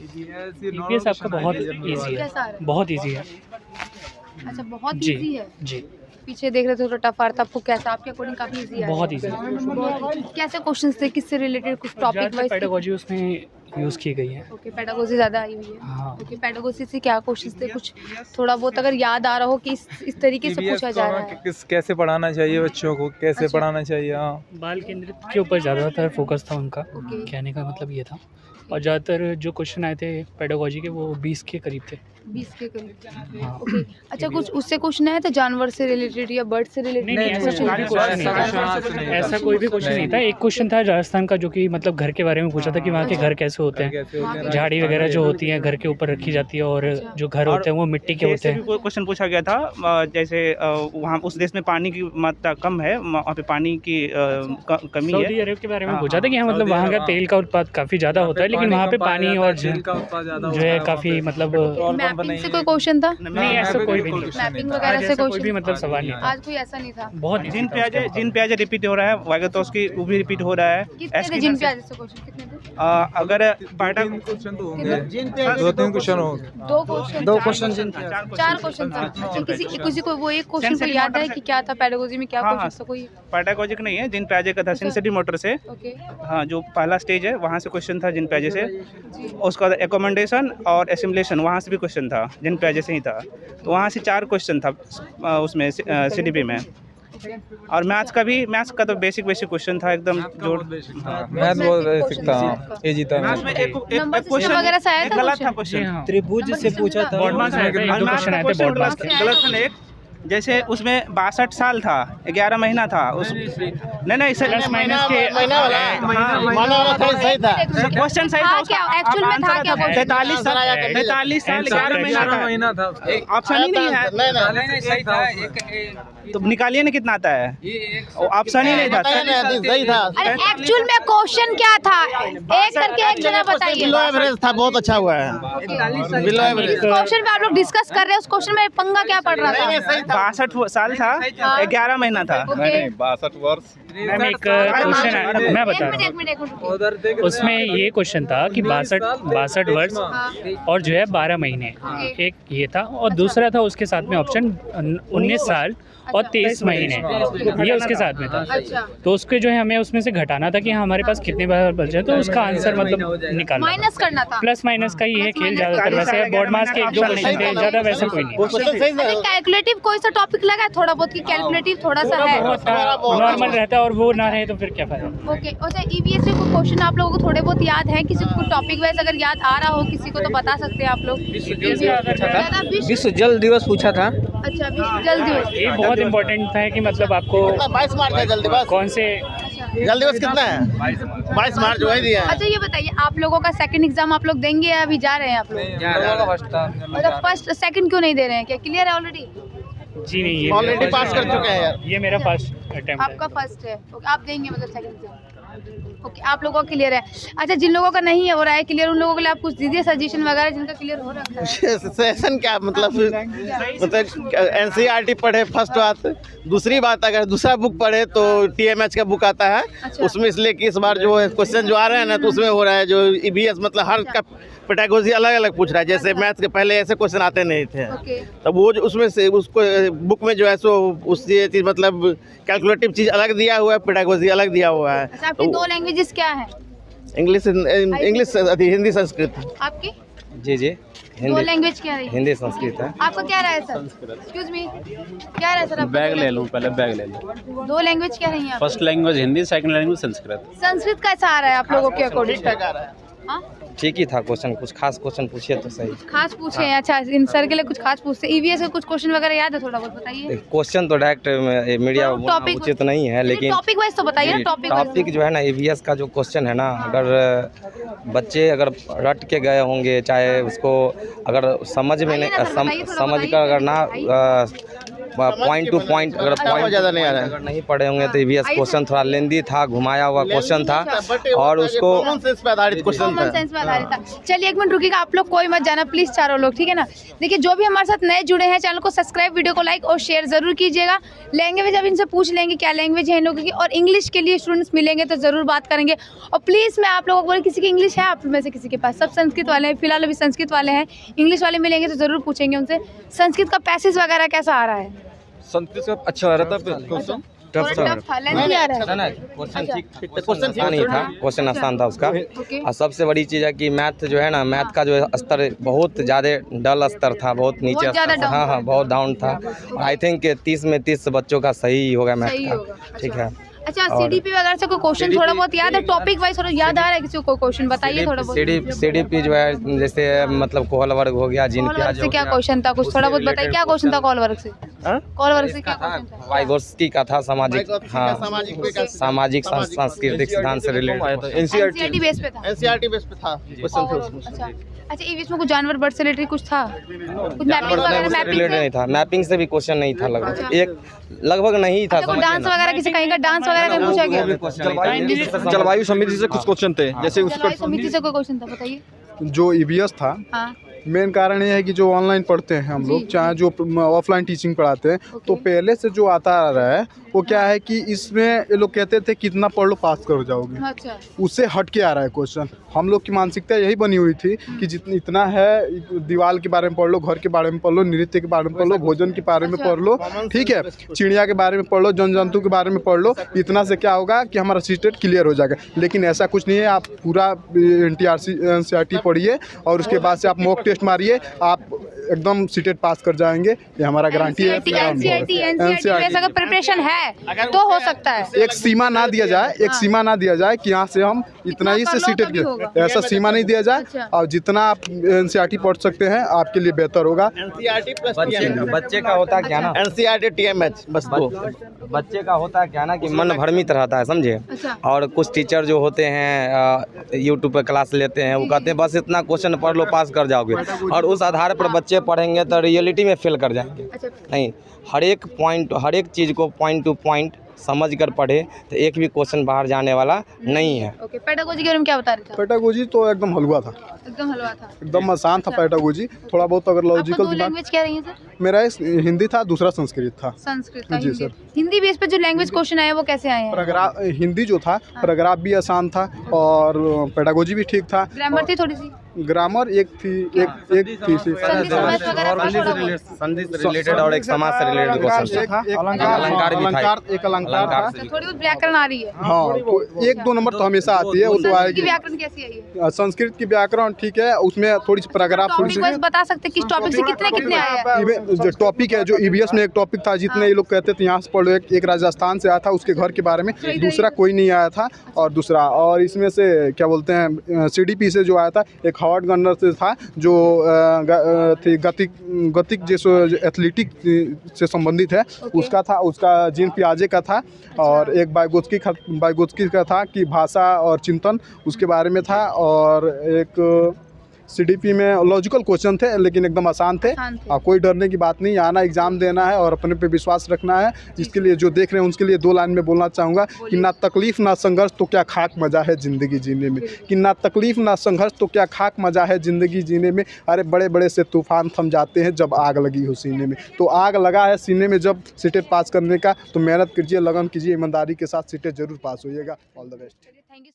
EPS आपका बहुत easy है, बहुत इजी है। अच्छा, बहुत जी इजी है। जी, पीछे देख रहे थे तो टफ आ रहा था, आपको कैसा, आपके अकॉर्डिंग काफी इजी है? बहुत इजी है। कैसे क्वेश्चंस थे, किससे रिलेटेड, कुछ टॉपिक वाइज? पेडागोजी उसमें यूज़ की गई है। ओके, पेडागोजी ज्यादा आई हुई है। हाँ, ओके, पेडागोजी से क्या क्वेश्चंस थे, कुछ थोड़ा बहुत अगर याद आ रहा हो कि इस तरीके से पूछा जा रहा है? कैसे पढ़ाना चाहिए बच्चों को, कैसे अच्छा। पढ़ाना चाहिए। हाँ, बाल केंद्रित के ऊपर ज़्यादातर फोकस था उनका, ओके। कहने का मतलब ये था। और ज़्यादातर जो क्वेश्चन आए थे पेडागोजी के वो 20 के करीब थे। 20 के करीब। हाँ। ओके, अच्छा, कुछ उससे क्वेश्चन आया था जानवर से रिलेटेड या बर्ड से रिलेटेड? नहीं, ऐसा कोई भी क्वेश्चन नहीं था। ऐसा कोई भी क्वेश्चन नहीं था। एक क्वेश्चन था राजस्थान का, जो कि मतलब घर के बारे में पूछा था कि वहाँ के घर कैसे होते हैं, झाड़ी वगैरह जो होती है घर के ऊपर रखी जाती है, और जो घर होते हैं वो मिट्टी के होते हैं। क्वेश्चन पूछा गया था, जैसे वहाँ उस देश में पानी की मात्रा कम है, वहाँ पे पानी की कमी है। सऊदी अरब के बारे में पूछा था कि हाँ मतलब वहाँ का तेल का उत्पाद काफ़ी ज़्यादा होता है, लेकिन वहाँ पे पानी और जो है काफ़ी मतलब मैपिंग से कोई क्वेश्चन था? नहीं, ऐसा कोई भी नहीं। मैपिंग वगैरह से कोई भी क्वेश्चन मतलब सवाल नहीं था। आज कोई ऐसा नहीं था? बहुत जिन प्याजे रिपीट हो रहा है, वागतोस्की वो भी रिपीट हो रहा है। कितने थे जिन पे आज से क्वेश्चन, कितने थे? अगर पाटा क्वेश्चन तो होंगे, 2-3 क्वेश्चन होंगे। दो क्वेश्चन 4 क्वेश्चन था। अच्छा, किसी को वो एक क्वेश्चन को याद है कि क्या था पेडागोजी में, क्या क्वेश्चन था कोई? पैडागोजिक नहीं है, जिन प्याजे का था, सेंसिटिव मोटर से। ओके, हाँ, जो पहला स्टेज है वहाँ से क्वेश्चन था जिन प्याजे से। उसका बाद एकोमोडेशन और एसिमुलेशन, वहाँ से भी क्वेश्चन था, जिन प्याजे से ही था। तो वहाँ से 4 क्वेश्चन था उसमें सीडीपी में। और मैथ्स का तो बेसिक क्वेश्चन था एकदम, जो मैथ बहुत बेसिक था, इजी था। मैथ्स में एक नंबर क्वेश्चन वगैरह से आया था गलत था क्वेश्चन? क्वेश्चन, त्रिभुज से पूछा था, बोर्ड मार्क्स आए थे, 1-2 क्वेश्चन आए थे बोर्ड मार्क्स के। गलत था एक, जैसे उसमें 62 साल था, 11 महीना था उस, नहीं प्लस माइनस के महीना वाला सही था। क्वेश्चन सही था उसका। एक्चुअल में था क्या? 43 साल 11 महीना था। ऑप्शन ही नहीं है, तो निकालिए ना कितना आता है, ऑप्शन ही नहीं था। सही था। अरे एक्चुअल में क्वेश्चन क्या था, एक करके एक जगह बताइए। बिलो एवरेज था, बहुत अच्छा हुआ है। बिलो एवरेज क्वेश्चन पे आप लोग डिस्कस कर रहे हैं, उस क्वेश्चन में पंगा क्या पड़ रहा था? 62 साल था, 11 महीना था। ओके, 62 वर्ष। मैम एक क्वेश्चन है, मैं बता रहा एक मिनट हूँ। उसमें ये क्वेश्चन था कि 62 वर्ष और जो है 12 महीने, एक ये था, और दूसरा था उसके साथ में ऑप्शन 19 साल और 23 महीने, ये उसके साथ में था। अच्छा, तो उसके जो है हमें उसमें से घटाना था कि हमारे पास कितने बार बचे, तो उसका आंसर मतलब निकालना माइनस करना था। प्लस माइनस का ही है खेल ज़्यादातर। वैसे बोर्ड मार्क्स के 1-2 क्वेश्चन थे, ज़्यादा वैसे कोई नहीं। कैलकुलेटिव कोई सा टॉपिक लगा है थोड़ा बहुत कि कैलकुलेटिव थोड़ा सा है? नॉर्मल रहता है, और वो ना रहे तो फिर क्या फायदा। ओके, अच्छा, ईवीएस से कोई क्वेश्चन आप लोगों को थोड़े बहुत याद है? किसी को टॉपिक वाइज अगर याद आ रहा हो किसी को तो बता सकते हैं आप लोग। विश्व जल दिवस पूछा था। अच्छा, विश्व जल दिवस ये बहुत इंपॉर्टेंट था कि मतलब आपको 22 मार्च है जल दिवस। कौन से जल दिवस कितना है? 22 मार्च वही दिया है। अच्छा, ये बताइए आप लोगों का सेकंड एग्जाम आप लोग देंगे या अभी जा रहे हैं आप लोग? मतलब फर्स्ट सेकंड क्यों नहीं दे रहे हैं, क्या क्लियर है ऑलरेडी? जी नहीं, ये ऑलरेडी पास कर चुके हैं यार। ये मेरा फर्स्ट अटेम्प्ट है। आपका फर्स्ट है, ओके, आप देंगे मतलब सेकंड एग्जाम? ओके, आप लोगों का क्लियर है। अच्छा, जिन लोगों का नहीं हो रहा है क्लियर, उन लोगों के लिए आप कुछ दीजिए सजेशन वगैरह जिनका क्लियर हो रहा है। सेशन क्या मतलब एनसीईआरटी पढ़े फर्स्ट बात, दूसरी बात अगर दूसरा बुक पढ़े तो टीएमएच का बुक आता है। अच्छा। उसमें इसलिए कि इस बार जो क्वेश्चन जो आ रहे हैं ना, तो उसमें हो रहा है जो ईवीएस मतलब हर का पेडागोजी अलग अलग पूछ रहा है। जैसे मैथ के पहले ऐसे क्वेश्चन आते नहीं थे, ओके, तब वो जो उसमें से उसको बुक में जो है सो उससे चीज़ मतलब कैलकुलेटिव चीज़ अलग दिया हुआ है, पेडागोजी अलग दिया हुआ है। अच्छा, आपकी दो लैंग्वेजेस क्या है? इंग्लिश हिंदी संस्कृत। आपकी जी दो लैंग्वेज क्या है? हिंदी संस्कृत है। आपका क्या रहा है सर? एक्सक्यूज मी, क्या रहा है सर? बैग ले लूँ, पहले बैग ले लूँ। दो लैंग्वेज क्या रही है? First language Hindi, second language Sanskrit. Sanskrit कैसा आ रहा है आप लोगों के अकॉर्डिंग? हाँ, ठीक ही था क्वेश्चन, कुछ खास क्वेश्चन पूछिए तो सही। खास पूछे हैं? अच्छा, इन सर के लिए कुछ खास पूछते हैं। ईवीएस के कुछ क्वेश्चन वगैरह याद है? थोड़ा बहुत बताइए। क्वेश्चन तो डायरेक्ट मीडिया तो बोलना topic- उचित नहीं है, लेकिन टॉपिक वाइज तो बताइए ना, टॉपिक टॉपिक जो है ना ईवीएस का जो क्वेश्चन है ना, अगर बच्चे अगर रट के गए होंगे, चाहे उसको अगर समझ में नहीं समझ कर अगर ना पॉइंट टू पॉइंट अगर पॉइंट ज़्यादा नहीं आ रहा है। अगर नहीं पढ़े होंगे तो ईवीएस क्वेश्चन थोड़ा लेंदी था, घुमाया हुआ क्वेश्चन था और उसको कॉमन सेंस पे आधारित क्वेश्चन कॉमन था। सेंस पे आधारित था। चलिए एक मिनट रुकिएगा, आप लोग कोई मत जाना प्लीज, चारों लोग, ठीक है ना। देखिए जो भी हमारे साथ नए जुड़े हैं, चैनल को सब्सक्राइब, वीडियो को लाइक और शेयर जरूर कीजिएगा। लैंग्वेज अब इनसे पूछ लेंगे क्या लैंग्वेज है इन लोगों की, और इंग्लिश के लिए स्टूडेंट्स मिलेंगे तो जरूर बात करेंगे। और प्लीज़ मैं आप लोगों को बोल, किसी की इंग्लिश है आप में से किसी के पास? सब संस्कृत वाले हैं फिलहाल, अभी संस्कृत वाले हैं। इंग्लिश वाले मिलेंगे तो जरूर पूछेंगे उनसे संस्कृत का पैसेज वगैरह कैसा आ रहा है। संस्कृत का अच्छा आ रहा था। थोड़ा टफ था, लेंथी आ रहा है। क्वेश्चन आसान ही था, क्वेश्चन आसान था उसका। ओके। और सबसे बड़ी चीज़ है कि मैथ जो है ना, मैथ का जो स्तर बहुत ज़्यादा डल स्तर था, बहुत नीचे बहुत ज़्यादा स्तर था। down हाँ हाँ, बहुत डाउन था। आई थिंक 30 में 30 बच्चों का सही होगा मैथ सही का। होगा, ठीक अच्छा। है। अच्छा सीडीपी वगैरह से कोई क्वेश्चन थोड़ा बहुत याद है? टॉपिक वाइज थोड़ा याद आ रहा है किसी को? क्वेश्चन बताइए थोड़ा बहुत। सीडीपी जो है जैसे मतलब कोहल वर्ग हो गया, जिन कॉल वर्क प्याज से हो क्या गया। क्वेश्चन था? कुछ थोड़ा बहुत बताइए, क्या क्वेश्चन था कॉल वर्क से? हाँ? कॉल वर्क से क्या क्वेश्चन था? वाइगोत्स्की का था, सामाजिक, हाँ सामाजिक सामाजिक सांस्कृतिक सिद्धांत से रिलेटेड। एनसीईआरटी बेस पे था। एनसीईआरटी बेस पे था क्वेश्चन थे उसमें। अच्छा अच्छा, ईवीएस में कुछ जानवर बर्ड से रिलेटेड कुछ था? कुछ मैपिंग वगैरह? उससे मैपिंग रिलेटेड से? नहीं था, मैपिंग से भी क्वेश्चन नहीं था लगभग, एक लगभग नहीं था। अच्छा कोई डांस वगैरह किसी कहीं का डांस वगैरह का पूछा गया? जलवायु समिति से कुछ क्वेश्चन थे, जैसे जलवायु समिति से कोई क्वेश्चन था, बताइए। जो ईवीएस था, हाँ मेन कारण ये है कि जो ऑनलाइन पढ़ते हैं हम लोग, चाहे जो ऑफलाइन टीचिंग पढ़ाते हैं, तो पहले से जो आता आ रहा है वो क्या है कि इसमें ये लोग कहते थे कितना पढ़ लो पास कर जाओगे, अच्छा उससे हट के आ रहा है क्वेश्चन। हम लोग की मानसिकता यही बनी हुई थी कि जितना इतना है, दीवार के बारे में पढ़ लो, घर के बारे में पढ़ लो, नृत्य के बारे में पढ़ लो, भोजन के बारे में पढ़ लो, ठीक है, चिड़िया के बारे में पढ़ लो, जन जंतु के बारे में पढ़ लो। इतना से क्या होगा कि हमारा सीटेट क्लियर हो जाएगा। लेकिन ऐसा कुछ नहीं है। आप पूरा एनसीईआरटी पढ़िए और उसके बाद से आप मॉक टेस्ट मारिए, आप एकदम सीटेट पास कर जाएंगे, ये हमारा गारंटी है। एनसीईआरटी अगर प्रिपरेशन है तो हो सकता है। एक सीमा ना दिया जाए, एक सीमा ना दिया जाए कि यहाँ से हम इतना ही से सीटेट के, ऐसा सीमा नहीं दिया जाए। अच्छा। और जितना आप एनसीईआरटी पढ़ सकते हैं आपके लिए बेहतर होगा। एनसीईआरटी प्लस बच्चे का होता क्या ना, एनसीईआरटी टीएमएच बस दो। बच्चे का होता क्या ना कि मन भ्रमित रहता है, समझे। अच्छा। और कुछ टीचर जो होते हैं यूट्यूब पे क्लास लेते हैं, वो कहते हैं बस इतना क्वेश्चन पढ़ लो पास कर जाओगे, और उस आधार पर बच्चे पढ़ेंगे तो रियलिटी में फेल कर जाएंगे। अच्छा नहीं, हर एक चीज़ को पॉइंट टू पॉइंट समझ कर पढ़े तो एक भी क्वेश्चन बाहर जाने वाला नहीं है। ओके, पेडागोजी के बारे में क्या बता रहे थे? पेडागोजी तो एकदम हलवा था, एकदम हलवा था, एकदम आसान था पेडागोजी। थोड़ा बहुत अगर आपको लॉजिकल दो लैंग्वेज क्या रही है सर? मेरा हिंदी था, दूसरा संस्कृत था। संस्कृत था, जी हिंदी। सर। हिंदी बेस पे जो लैंग्वेज क्वेश्चन आए वो कैसे आए हैं? पैराग्राफ हिंदी जो था, पैराग्राफ भी आसान था और पेडागोजी भी ठीक था। ग्रामर थी थोड़ी सी, ग्रामर एक थी, एक थी संधि समास वगैरह था थोड़ा बहुत। संधि से रिलेटेड और एक समाज से रिलेटेड क्वेश्चन था। अलंकार भी था, एक अलंकार था। अच्छा, थोड़ी बहुत व्याकरण आ रही है। हाँ, तो एक दो नंबर तो हमेशा आती है, वो तो संस्कृत की आएगी। व्याकरण कैसी आई है? संस्कृत की व्याकरण ठीक है, उसमें थोड़ी सी पैराग्राफ थोड़ी टॉपिक वाइज सी बता सकते हैं किस टॉपिक से कितने कितने आए हैं? जो टॉपिक है, जो ईवीएस में एक टॉपिक था, जितने ये लोग कहते थे यहाँ से पढ़ लो, एक राजस्थान से आया था उसके घर के बारे में, दूसरा कोई नहीं आया था। और इसमें से क्या बोलते हैं, सीडीपी से जो आया था, एक हार्वर्ड गन्नर से था जो थी गतिक जैसे एथलेटिक से संबंधित है, उसका था, उसका जीन पियाजे का था। और एक वाइगोत्स्की का था कि भाषा और चिंतन, उसके बारे में था। और एक सीडीपी में लॉजिकल क्वेश्चन थे लेकिन एकदम आसान थे। कोई डरने की बात नहीं, आना एग्जाम देना है और अपने पे विश्वास रखना है। इसके लिए जो देख रहे हैं उनके लिए दो लाइन में बोलना चाहूँगा कि ना तकलीफ़ ना संघर्ष तो क्या खाक मज़ा है ज़िंदगी जीने में, कि ना तकलीफ़ ना संघर्ष तो क्या खाक मज़ा है ज़िंदगी जीने में। अरे बड़े बड़े से तूफान थम जाते हैं जब आग लगी हो सीने में। तो आग लगा है सीने में जब सीटेट पास करने का, तो मेहनत कीजिए, लगन कीजिए, ईमानदारी के साथ सीटेट जरूर पास होइएगा। All the best. Thank you.